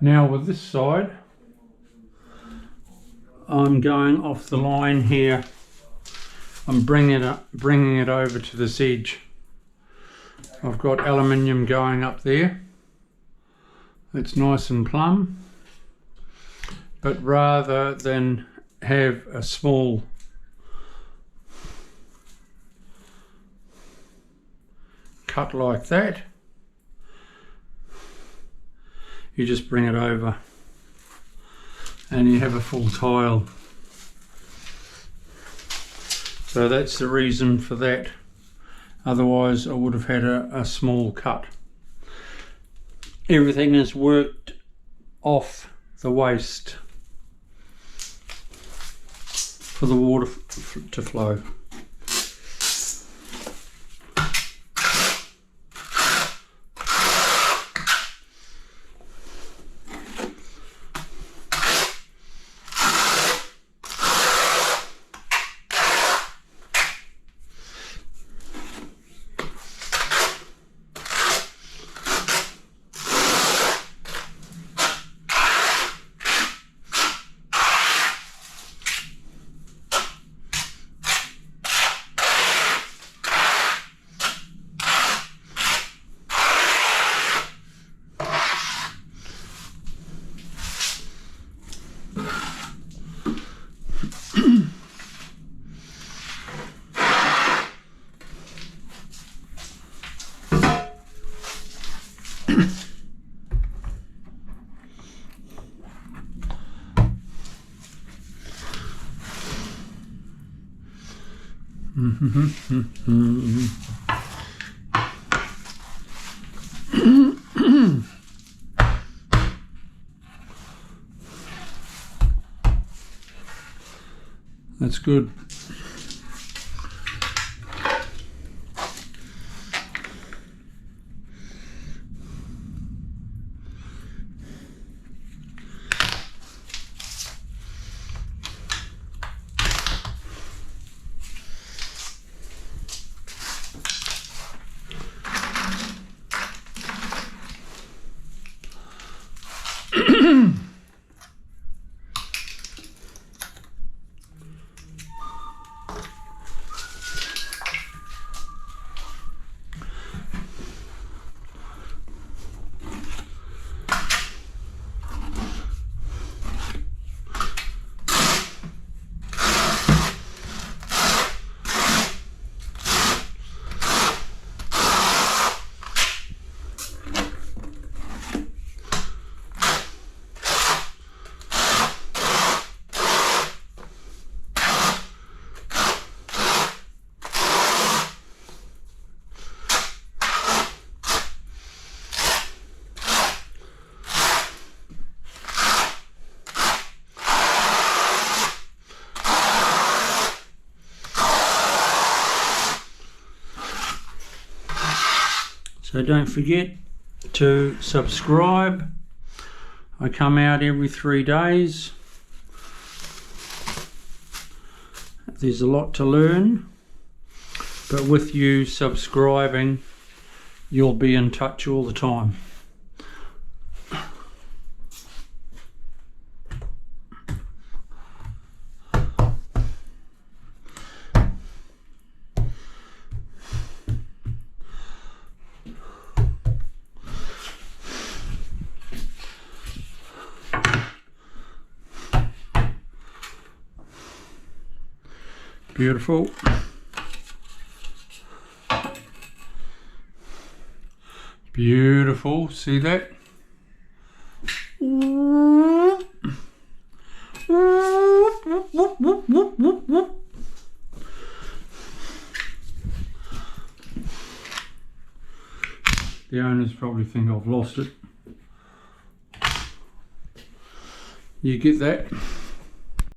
Now with this side, I'm going off the line here. I'm bringing it over to this edge. I've got aluminium going up there. It's nice and plumb. But rather than have a small cut like that, you just bring it over and you have a full tile. So that's the reason for that. Otherwise I would have had a small cut. Everything is worked off the waste for the water to flow. That's good. So don't forget to subscribe. I come out every 3 days. There's a lot to learn, but with you subscribing, you'll be in touch all the time. Beautiful. Beautiful. See that? The owners probably think I've lost it. You get that?